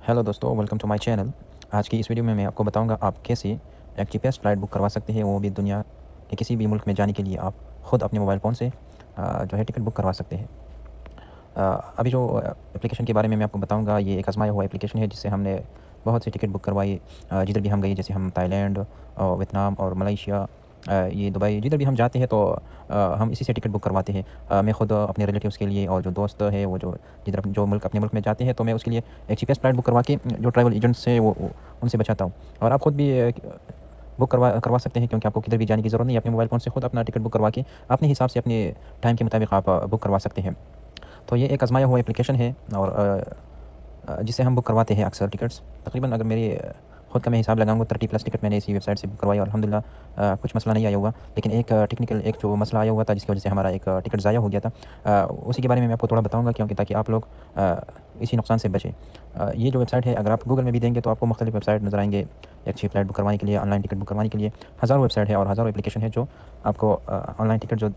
Hello दोस्तों, welcome to my channel. आज की इस वीडियो में मैं आपको बताऊंगा आप कैसे एक चीपेस्ट फ़्लाइट बुक करवा सकते हैं, वो भी दुनिया के किसी भी मुल्क में जाने के लिए आप ख़ुद अपने मोबाइल फ़ोन से जो है टिकट बुक करवा सकते हैं। अभी जो एप्लीकेशन के बारे में मैं आपको बताऊंगा, ये एक आज़माया हुआ एप्लीकेशन है जिससे हमने बहुत सी टिकट बुक करवाई जिधर भी हम गए, जैसे हम थाईलैंड और वियतनाम और मलेशिया, ये दुबई, जिधर भी हम जाते हैं तो हम इसी से टिकट बुक करवाते हैं। मैं ख़ुद अपने रिलेटिव्स के लिए और जो दोस्त है वो जो जिधर जो मुल्क अपने मुल्क में जाते हैं तो मैं उसके लिए एक चीपेस्ट फ़्लाइट बुक करवा के जो ट्रैवल एजेंट्स है वो उनसे बचाता हूँ। और आप ख़ुद भी बुक करवा सकते हैं, क्योंकि आपको किधर भी जाने की ज़रूरत नहीं है। अपने मोबाइल फ़ोन से ख़ुद अपना टिकट बुक करवा के अपने हिसाब से अपने टाइम के मुताबिक आप बुक करवा सकते हैं। तो ये एक आज़माया हुआ एप्लीकेशन है और जिससे हम बुक करवाते हैं अक्सर टिकट्स। तकरीबन अगर मेरे ख़ुद का मैं हिसाब लगाऊंगा 30+ टिकट मैंने इसी वेबसाइट से बुक करवाई और अल्हम्दुलिल्लाह कुछ मसला नहीं आया हुआ। लेकिन एक टेक्निकल एक जो मसला आया हुआ था जिसकी वजह से हमारा एक टिकट ज़ाया हो गया था, उसी के बारे में मैं आपको थोड़ा बताऊंगा, क्योंकि ताकि आप लोग इसी नुकसान से बचें। ये जो वेबसाइट है, अगर आप गूगल में भी देंगे तो आपको मुख्तलिफ वेबसाइट नज़र आएंगे। एक अच्छी फ़्लाइट बुक करवाने के लिए, ऑनलाइन टिकट बुक करवाने के लिए हज़ारों वेबसाइट है और हज़ारों एप्लीकेशन है जो आपको ऑनलाइन टिकट जो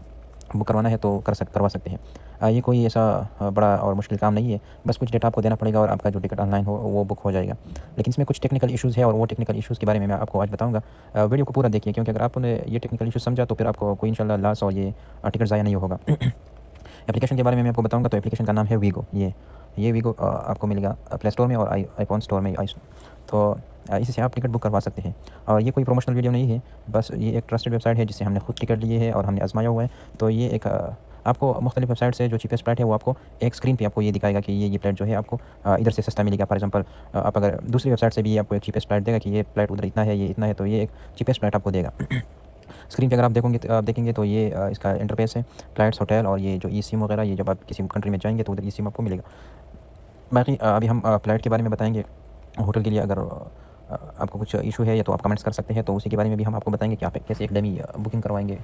बुक करवाना है तो करवा सकते हैं। ये कोई ऐसा बड़ा और मुश्किल काम नहीं है। बस कुछ डेटा आपको देना पड़ेगा और आपका जो टिकट ऑनलाइन हो वो बुक हो जाएगा। लेकिन इसमें कुछ टेक्निकल इश्यूज़ है और वो टेक्निकल इश्यूज़ के बारे में मैं आपको आज बताऊंगा। वीडियो को पूरा देखिए, क्योंकि अगर आपने ये टेक्निकल इश्यूज़ समझा तो फिर आपको कोई इंशाल्लाह लॉस और ये टिकट ज़ाया नहीं होगा। एप्लीकेशन के बारे में मैं आपको बताऊंगा। तो एप्लीकेशन का नाम है वीगो। ये वीगो आपको मिलेगा प्ले स्टोर में और आईफोन स्टोर में। तो इसी से आप टिकट बुक करवा सकते हैं। और ये कोई प्रमोशनल वीडियो नहीं है, बस ये एक ट्रस्टेड वेबसाइट है जिससे हमने खुद टिकट लिए है और हमने आजमाया हुआ है। तो ये एक आपको मुख्तलिफ वेबसाइट से जो चीपेस्ट फ़्लाइट है वो आपको एक स्क्रीन पे आपको ये दिखाएगा कि ये फ़्लाइट जो है आपको इधर से सस्ता मिलेगा। फॉर एग्जांपल, आप अगर दूसरी वेबसाइट से भी आपको एक चीपेस्ट फ़्लाइट देगा कि ये फ़्लाइट उधर इतना है, ये इतना है, तो ये एक चीपेस्ट फ़्लाइट आपको देगा। स्क्रीन पे अगर आप देखेंगे तो ये इसका इंटरफेस है, फ़्लाइट्स, होटल और ये जो ई सिम वगैरह, ये जब आप किसी कंट्री में जाएंगे तो उधर ई सिम आपको मिलेगा। बाकी अभी हम फ़्लाइट के बारे में बताएंगे। होटल के लिए अगर आपको कुछ इशू है या तो आप कमेंट्स कर सकते हैं, तो उसी के बारे में भी हम आपको बताएंगे कि आप कैसे एक डमी बुकिंग करवाएंगे।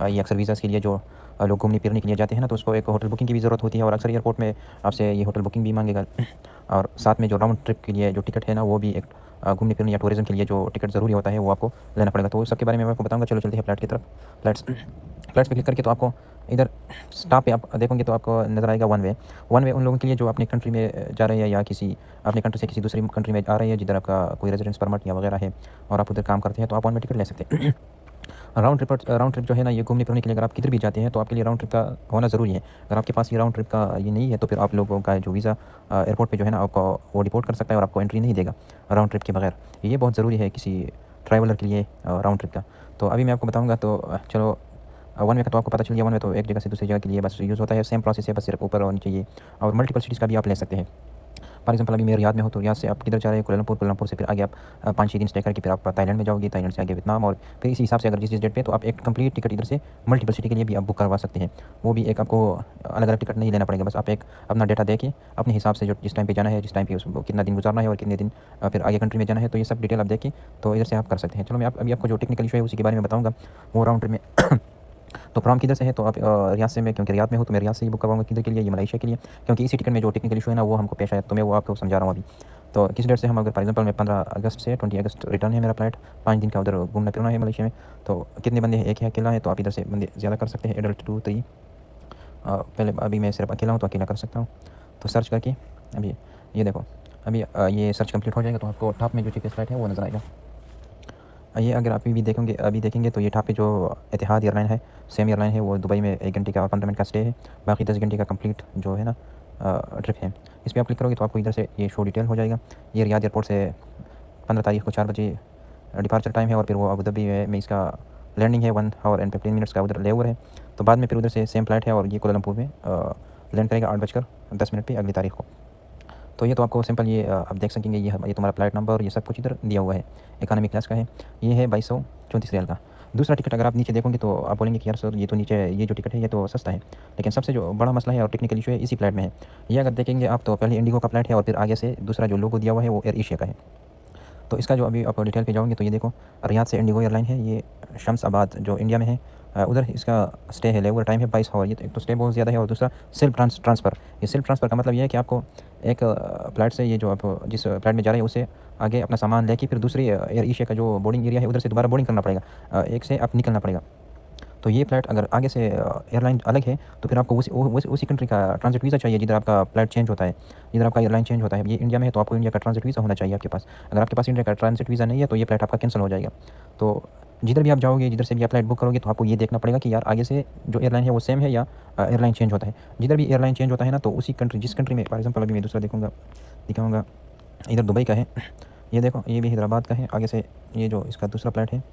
ये अक्सर वीज़ाज़ के लिए जो लोग घूमने फिरने के लिए जाते हैं ना, तो उसको एक होटल बुकिंग की भी ज़रूरत होती है और अक्सर एयरपोर्ट में आपसे ये होटल बुकिंग भी मांगेगा। और साथ में जो राउंड ट्रिप के लिए जो टिकट है ना, वो भी एक घूमने फिरने या टूरिज़्म के लिए जो टिकट ज़रूरी होता है वो आपको लेना पड़ेगा। तो उस सब के बारे में मैं आपको बताऊँगा। चलो चलते हैं फ़्लाइट की तरफ। फ़्लाइट्स पे क्लिक करके तो आपको इधर स्टॉप पे आप देखोगे तो आपको नज़र आएगा वन वे। वन वे उन लोगों के लिए जो अपनी कंट्री में जा रहे हैं या किसी अपनी कंट्री से किसी दूसरी कंट्री में आ रहे हैं जिधर आपका कोई रेजिडेंस परमिट या वगैरह है और आप उधर काम करते हैं, तो आप वन वे टिकट ले सकते हैं। राउंड ट्रिप जो है ना, ये घूमने फिरने के लिए अगर आप किधर भी जाते हैं तो आपके लिए राउंड ट्रिप का होना ज़रूरी है। अगर आपके पास ये राउंड ट्रिप का ये नहीं है तो फिर आप लोगों का जो वीज़ा एयरपोर्ट पे जो है ना आपको वो डिपोर्ट कर सकता है और आपको एंट्री नहीं देगा राउंड ट्रिप के बगैर। ये बहुत ज़रूरी है किसी ट्रैवलर के लिए राउंड ट्रिप का। तो अभी मैं आपको बताऊँगा। तो चलो, वन वे का तो आपको पता चल गया। वन वे तो एक जगह से दूसरी जगह के लिए बस यूज़ होता है, सेम प्रोसेस है, बस सिर्फ ऊपर और नीचे ये। और मल्टीपल सिटीज़ का भी आप ले सकते हैं। फॉर एग्जांपल, अभी मैं रियाद में हूँ तो रियाद से आप किधर जा रहे हैं, कुआलालंपुर से फिर आगे आप 5-6 दिन स्टे करके फिर आप थाईलैंड में जाओगे, थाईलैंड से आगे वियतनाम, और फिर इसी हिसाब से अगर जिस डेट पे तो आप एक कंप्लीट टिकट इधर से मल्टीपल सिटी के लिए भी आप बुक करवा सकते हैं। वो भी एक आपको अलग अलग टिकट नहीं लेना पड़ेगा। बस आप एक अपना डेटा दे के अपने हिसाब से जो जिस टाइम पे जाना है, जिस टाइम पे उसको कितना दिन गुजारना है और कितने दिन फिर आगे कंट्री में जाना है, तो ये सब डिटेल आप देखें तो इधर से आप कर सकते हैं। चलो, मैं अभी आपको जो टेक्निकल इशू है उसी के बारे में बताऊँगा। वो राउंड ट्रिप में तो फ्रॉम किधर से है, तो आप रियाद से, मैं क्योंकि रियाद में हूँ तो मैं रियाद से ही बुक करवाऊंगा। किधर के लिए, ये मलेशिया के लिए, क्योंकि इसी टिकट में जो टेक्निकल इशू है ना वो हमको पेश आया, तो मैं वो आपको समझा रहा हूँ अभी। तो किस डेट से हम, अगर फॉर एग्जांपल मैं 15 अगस्त से 20 अगस्त रिटर्न है मेरा फ्लाइट, 5 दिन का उधर घूमना फिरना है मलेशिया में। तो कितने बंदे हैं, एक ही अकेला है, तो आप इधर से बंदे ज़्यादा कर सकते हैं, एडल्ट 2 3। पहले अभी मैं सिर्फ अकेला हूँ तो अकेला कर सकता हूँ। तो सर्च करके अभी ये देखो, अभी ये सर्च कंप्लीट हो जाएगा तो आपको टॉप में जो चीपेस्ट फ्लाइट है वो नज़र आएगा। ये अगर आप अभी देखेंगे तो ये टॉप पे जो इतिहाद एयरलाइन है, सेम एयरलाइन है, वो दुबई में 1 घंटे का और 15 मिनट का स्टे है। बाकी 10 घंटे का कंप्लीट जो है ना ट्रिप है। इस पर आप क्लिक करोगे तो आपको इधर से ये शो डिटेल हो जाएगा। ये रियाद एयरपोर्ट से 15 तारीख को 4 बजे डिपार्चर टाइम है और फिर वो अबू धाबी में इसका लैंडिंग है 1 आवर एंड 15 मिनट्स का उधर लेओवर है। तो बाद में फिर उधर से सेम फ्लाइट है और ये कुआलालंपुर में लैंड करेगा 8:10 पे अगली तारीख को। तो ये तो आपको सिंपल ये आप देख सकेंगे, ये तुम्हारा फ्लाइट नंबर और ये सब कुछ इधर दिया हुआ है। इकॉनमी क्लास का है, ये है 2234 रियाल का। दूसरा टिकट अगर आप नीचे देखोगे तो आप बोलेंगे कि यार सर, ये तो नीचे ये जो टिकट है ये तो सस्ता है। लेकिन सबसे जो बड़ा मसला है और टेक्निकल इशू है इसी फ्लाइट में है। ये अगर देखेंगे आप तो पहले इंडिगो का फ्लाइट है और फिर आगे से दूसरा जो लोगो दिया हुआ है वो एयर एशिया का है। तो इसका जो अभी आप डिटेल पे जाओगे तो ये देखो, रियाद से इंडिगो एयरलाइन है, ये शम्साबाद जो इंडिया में है उधर इसका स्टे है, लेवर टाइम है 22 आवर। ये तो एक तो स्टे बहुत ज़्यादा है और दूसरा सेल्फ ट्रांसफ़र। ये सेल्फ ट्रांसफ़र का मतलब ये है कि आपको एक फ्लाइट से, ये जो आप जिस फ्लाइट में जा रहे हैं उससे आगे अपना सामान लेके फिर दूसरी एयर एशिया का जो बोर्डिंग एरिया है उधर से दोबारा बोर्डिंग करना पड़ेगा, एक से आप निकलना पड़ेगा। तो ये फ़्लाइट अगर आगे से एयरलाइन अलग है तो फिर आपको उसी कंट्री का ट्रांज़िट वीज़ा चाहिए जिधर आपका फ़्लाइट चेंज होता है, जिधर आपका एयरलाइन चेंज होता है। ये इंडिया में है तो आपको इंडिया का ट्रांज़िट वीज़ा होना चाहिए आपके पास। अगर आपके पास इंडिया का ट्रांज़िट वीज़ा नहीं है तो ये फ़्लाइट आपका कैंसल हो जाएगा। तो जिधर भी आप जाओगे, जिधर से भी आप फ़्लाइट बुक करोगे तो आपको ये देखना पड़ेगा कि यार आगे से जो एयरलाइन है वो सेम है या एयरलाइन चेंज होता है। जिधर भी एयरलाइन चेंज होता है ना तो उसी कंट्री जिस कंट्री में फॉर एग्ज़ाम्पल अभी मैं दूसरा दिखाऊँगा, इधर दुबई का है। ये देखो ये भी हैदराबाद का है। आगे से ये जो इसका दूसरा फ़्लाइट है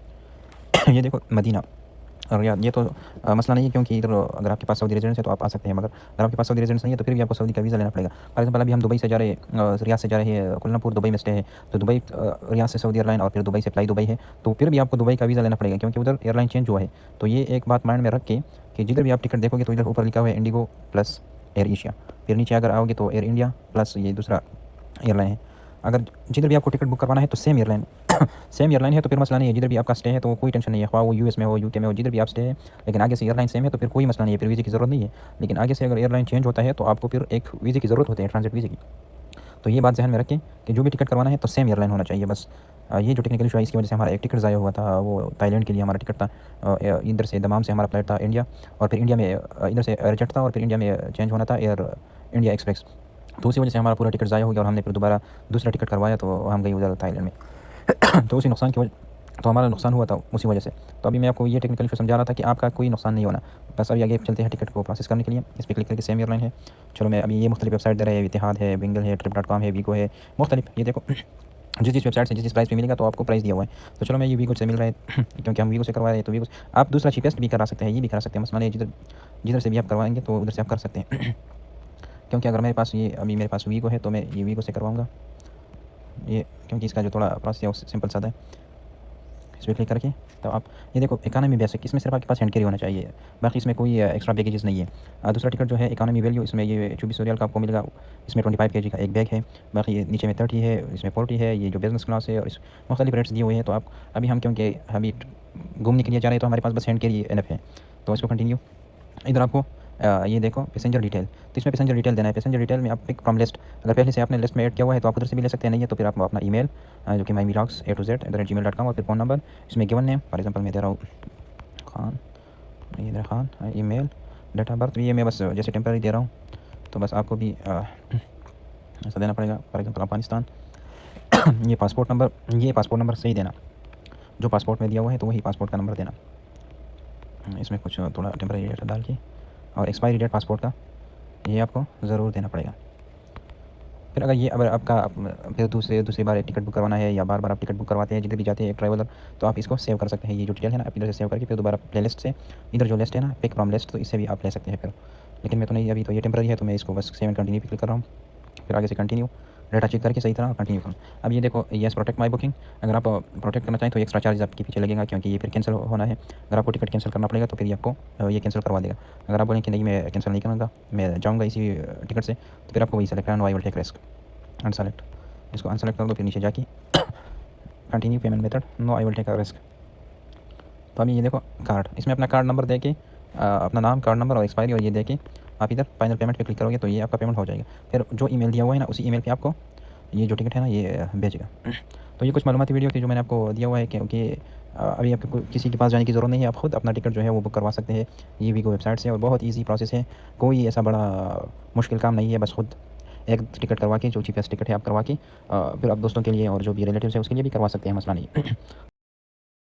ये देखो मदीना और यार ये तो मसला नहीं है क्योंकि इधर अगर आपके पास सऊदी रेजिडेंस है तो आप आ सकते हैं, मगर अगर आपके पास सऊदी रेजिडेंस नहीं है तो फिर भी आपको सऊदी का वीज़ा लेना पड़ेगा। फॉर एग्जांपल अभी हम दुबई से जा रहे हैं, रियाद से जा रहे हैं कुआलालंपुर, दुबई में स्टे है, तो दुबई रियाद से सऊदी एयरलाइन और फिर दुबई से फ्लाई दुबई है, तो फिर भी आपको दुबई का वीज़ा लेना पड़ेगा क्योंकि उधर एयरलाइन चेंज हुआ है। तो ये एक बात माइंड में रख के कि जिधर भी आप टिकट देखोगे तो इधर ऊपर लिखा हुआ है इंडिगो प्लस एयर एशिया, फिर नीचे अगर आओगे तो एयर इंडिया प्लस ये दूसरा एयरलाइन है। अगर जिधर भी आपको टिकट बुक करवाना है तो सेम एयरलाइन सेम एयरलाइन है तो फिर मसला नहीं है। जिधर भी आपका स्टे है तो कोई टेंशन नहीं है, ख्वाह वो यूएस में हो, यूके में हो, जिधर भी आप स्टे है, लेकिन आगे से एयरलाइन सेम है तो फिर कोई मसला नहीं है, फिर वीज़े की ज़रूरत नहीं है। लेकिन आगे से अगर एयरलाइन चेंज होता है तो आपको फिर एक वीज़े की ज़रूरत होती है, ट्रांजिट वीज़े की। तो ये बात ज़हन में रखें कि जो भी टिकट करवाना है तो सेम एयरलाइन होना चाहिए बस। ये जो टेक्निकल इशू है इसकी वजह से हमारा एक टिकट ज़ाया हुआ था, वो थाईलैंड के लिए हमारा टिकट था। इधर से दमाम से हमारा फ्लाइट था इंडिया, और फिर इंडिया में इधर से एयरजेट था और फिर इंडिया में चेंज होना था एयर इंडिया एक्सप्रेस। तो उसी वजह से हमारा पूरा टिकट ज़ाया हो गया और हमने फिर दोबारा दूसरा टिकट करवाया तो हम गए उधर थाईलैंड में तो उसी नुकसान की वजह तो हमारा नुकसान हुआ था उसी वजह से। तो अभी मैं आपको ये टेक्निकल इशू समझा रहा था कि आपका कोई नुकसान नहीं होना। बस अभी आगे चलते हैं टिकट को प्रोसेस करने के लिए। इस पर क्लिक करके सेम एयरलाइन है। चलो मैं अभी ये मुख्तलिफ वेबसाइट दे रहे हैं, इतिहाद है, बिंगल है, trip.com है, वीगो है, मुख्तलिफ। ये देखो जिस वेबसाइट से जिस प्राइस पे मिलेगा तो आपको प्राइस दिया हुआ है। तो चलो मैं ये वीगो से मिल रहा है क्योंकि हम वीगो से करवा रहे हैं तो वीगो आप दूसरा चीपेस्ट भी करा सकते हैं, ये भी करा सकते हैं, मसला नहीं, जिधर जिधर से भी आप करवाएंगे तो उधर से आप कर सकते हैं क्योंकि अगर मेरे पास ये अभी मेरे पास वीगो है तो मैं ये वीगो से करवाऊँगा ये, क्योंकि इसका जो थोड़ा प्रोसेस है वो सिंपल सादा है। इस पर क्लिक करके तो आप ये देखो इकानमी बेसिक, इसमें सिर्फ आपके पास हैंड कैरी होना चाहिए, बाकी इसमें कोई एक्स्ट्रा बैगेजेस नहीं है। दूसरा टिकट जो है इकानमी वैल्यू, इसमें ये 2400 रियाल का आपको मिलेगा। इसमें 25 kg का एक बैग है, बाकी ये नीचे में 30 है, इसमें 40 है, ये जो बिज़नेस क्लास है, और इस मुख्तलिफ रेट्स दिए हुए हैं। तो आप अभी हम क्योंकि अभी घूमने के लिए जा रहे हैं तो हमारे पास बस हैंड कैरी एनफ है। तो इसको कंटिन्यू, इधर आपको ये देखो पैसेंजर डिटेल, तो इसमें पैसेंजर डिटेल देना है। पैसेंजर डिटेल में आप पिक फ्रॉम लिस्ट, अगर पहले से आपने लिस्ट में ऐड किया हुआ है तो आप उधर से भी ले सकते हैं, नहीं है तो फिर आप अपना ईमेल जो कि myvlogs@gmail.com और फिर फ़ोन नंबर, इसमें गिवन नेम, फॉर एग्जांपल मैं दे रहा हूँ खान, इधर Khan, email, date of birth भी ये मैं बस जैसे टेम्पररी दे रहा हूँ, तो बस आपको भी ऐसा देना पड़ेगा। फॉर एग्जांपल अफगानिस्तान ये पासपोर्ट नंबर सही देना, जो पासपोर्ट में दिया हुआ है तो वही पासपोर्ट का नंबर देना। इसमें कुछ थोड़ा टेम्पररी डेटा डाल के, और एक्सपायरी डेट पासपोर्ट का ये आपको ज़रूर देना पड़ेगा। फिर अगर आपका फिर दूसरी बार एक टिकट बुक करवाना है या बार बार आप टिकट बुक करवाते हैं जिधर भी जाते हैं एक ट्रैवलर, तो आप इसको सेव कर सकते हैं। ये जो डिटेल है ना आप इधर से सेव करके फिर दोबारा प्ले लिस्ट से इधर जो लिस्ट है ना पिक फ्रॉम लिस्ट, तो इससे भी आप ले सकते हैं फिर। लेकिन मैं तो नहीं, अभी तो ये टेम्पररी है तो मैं इसको बस सेव एंड कंटिन्यू पे क्लिक कर रहा हूँ। फिर आगे से कंटिन्यू, डेटा चेक करके सही तरह कंटिन्यू करूँ। अब ये देखो येस प्रोटेक्ट माई बुकिंग, अगर आप प्रोटेक्ट करना चाहें तो एक्स्ट्रा चार्ज आपके पीछे लगेगा क्योंकि ये फिर कैंसिल होना है। अगर आपको टिकट कैंसिल करना पड़ेगा तो फिर ये आपको ये कैंसिल करवा देगा। अगर आप बोलें कि नहीं मैं कैंसिल नहीं करूँगा, मैं जाऊँगा इसी टिकट से, तो फिर आपको वही सेलेक्ट करना, I will take risk, unselect, इसको अनसेलेक्ट कर दो। फिर नीचे जाके continue payment method, no I will take a risk. तो अभी ये देखो कार्ड, इसमें अपना कार्ड नंबर दे के अपना नाम, कार्ड नंबर और एक्सपायरी और ये दे के आप इधर फाइनल पेमेंट पे क्लिक करोगे तो ये आपका पेमेंट हो जाएगा। फिर जो ईमेल दिया हुआ है ना उसी ईमेल पे आपको ये जो टिकट है ना ये भेजेगा। तो ये कुछ मालूमाती वीडियो थी जो मैंने आपको दिया हुआ है क्योंकि अभी आपको किसी के पास जाने की ज़रूरत नहीं है, आप खुद अपना टिकट जो है वो बुक करवा सकते हैं ये वीगो वेबसाइट से, और बहुत ईजी प्रोसेस है, कोई ऐसा बड़ा मुश्किल काम नहीं है। बस खुद एक टिकट करवा के जो चीपेस्ट टिकट है आप करवा के फिर आप दोस्तों के लिए और जो भी रिलेटिव्स है उसके लिए भी करवा सकते हैं, मसला नहीं।